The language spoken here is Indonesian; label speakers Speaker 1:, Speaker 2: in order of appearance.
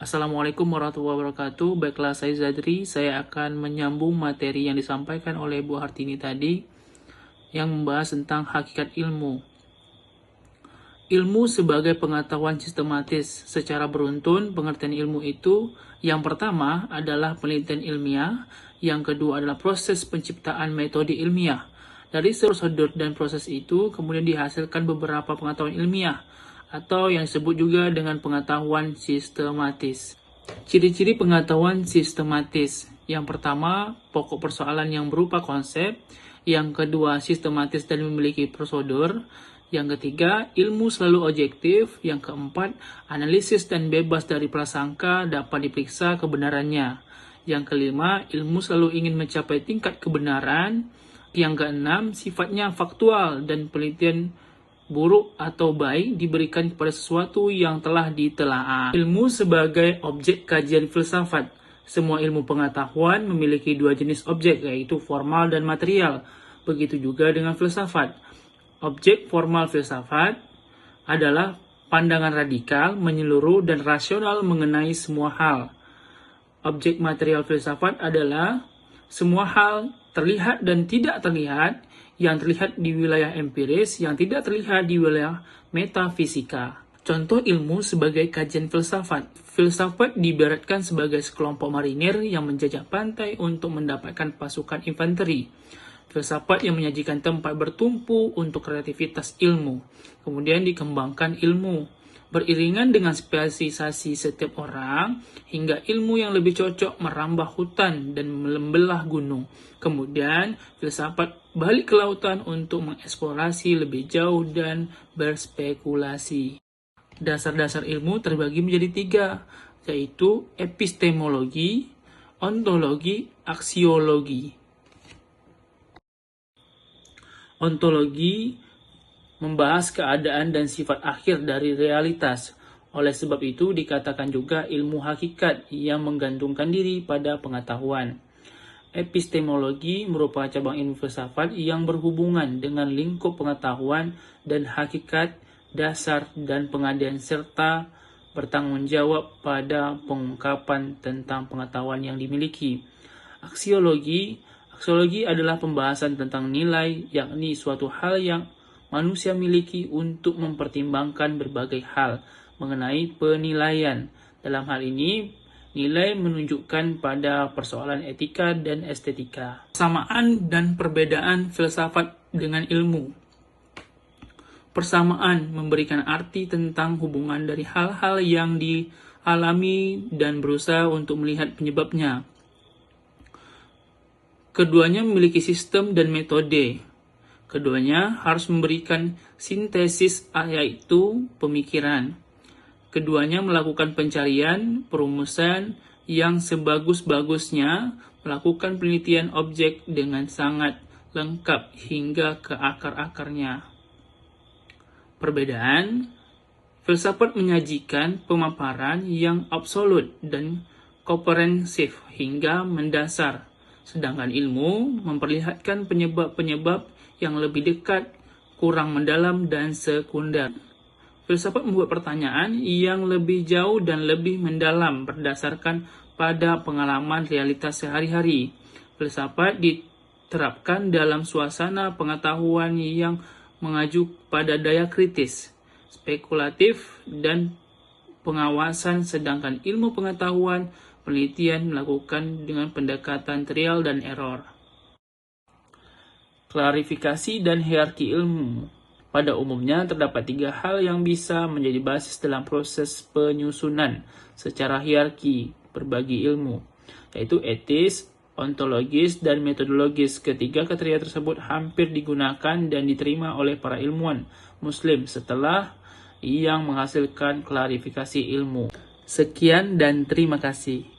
Speaker 1: Assalamualaikum warahmatullahi wabarakatuh. Baiklah, saya Zadri. Saya akan menyambung materi yang disampaikan oleh Bu Hartini tadi yang membahas tentang hakikat ilmu. Ilmu sebagai pengetahuan sistematis. Secara beruntun, pengertian ilmu itu yang pertama adalah penelitian ilmiah, yang kedua adalah proses penciptaan metode ilmiah. Dari prosedur dan proses itu kemudian dihasilkan beberapa pengetahuan ilmiah atau yang disebut juga dengan pengetahuan sistematis. Ciri-ciri pengetahuan sistematis. Yang pertama, pokok persoalan yang berupa konsep. Yang kedua, sistematis dan memiliki prosedur. Yang ketiga, ilmu selalu objektif. Yang keempat, analisis dan bebas dari prasangka dapat diperiksa kebenarannya. Yang kelima, ilmu selalu ingin mencapai tingkat kebenaran. Yang keenam, sifatnya faktual dan penelitian buruk atau baik diberikan kepada sesuatu yang telah ditelaah. Ilmu sebagai objek kajian filsafat. Semua ilmu pengetahuan memiliki dua jenis objek, yaitu formal dan material. Begitu juga dengan filsafat. Objek formal filsafat adalah pandangan radikal, menyeluruh, dan rasional mengenai semua hal. Objek material filsafat adalah semua hal terlihat dan tidak terlihat, yang terlihat di wilayah empiris, yang tidak terlihat di wilayah metafisika. Contoh ilmu sebagai kajian filsafat. Filsafat diibaratkan sebagai sekelompok marinir yang menjajah pantai untuk mendapatkan pasukan infanteri. Filsafat yang menyajikan tempat bertumpu untuk kreativitas ilmu. Kemudian dikembangkan ilmu beriringan dengan spesialisasi setiap orang, hingga ilmu yang lebih cocok merambah hutan dan membelah gunung. Kemudian, filsafat balik ke lautan untuk mengeksplorasi lebih jauh dan berspekulasi. Dasar-dasar ilmu terbagi menjadi tiga, yaitu epistemologi, ontologi, aksiologi. Ontologi membahas keadaan dan sifat akhir dari realitas. Oleh sebab itu dikatakan juga ilmu hakikat yang menggantungkan diri pada pengetahuan. Epistemologi merupakan cabang ilmu filsafat yang berhubungan dengan lingkup pengetahuan dan hakikat dasar dan pengadilan serta bertanggung jawab pada pengungkapan tentang pengetahuan yang dimiliki. Aksiologi adalah pembahasan tentang nilai, yakni suatu hal yang manusia miliki untuk mempertimbangkan berbagai hal mengenai penilaian. Dalam hal ini, nilai menunjukkan pada persoalan etika dan estetika. Persamaan dan perbedaan filsafat dengan ilmu. Persamaan memberikan arti tentang hubungan dari hal-hal yang dialami dan berusaha untuk melihat penyebabnya. Keduanya memiliki sistem dan metode. Keduanya harus memberikan sintesis, yaitu pemikiran. Keduanya melakukan pencarian, perumusan yang sebagus-bagusnya, melakukan penelitian objek dengan sangat lengkap hingga ke akar-akarnya. Perbedaan, filsafat menyajikan pemaparan yang absolut dan komprehensif hingga mendasar, sedangkan ilmu memperlihatkan penyebab-penyebab yang lebih dekat, kurang mendalam, dan sekunder. Filsafat membuat pertanyaan yang lebih jauh dan lebih mendalam berdasarkan pada pengalaman realitas sehari-hari. Filsafat diterapkan dalam suasana pengetahuan yang mengacu pada daya kritis, spekulatif, dan pengawasan, sedangkan ilmu pengetahuan penelitian melakukan dengan pendekatan trial dan error. Klarifikasi dan hierarki ilmu. Pada umumnya terdapat tiga hal yang bisa menjadi basis dalam proses penyusunan secara hierarki berbagi ilmu, yaitu etis, ontologis, dan metodologis. Ketiga kriteria tersebut hampir digunakan dan diterima oleh para ilmuwan Muslim setelah yang menghasilkan klarifikasi ilmu. Sekian dan terima kasih.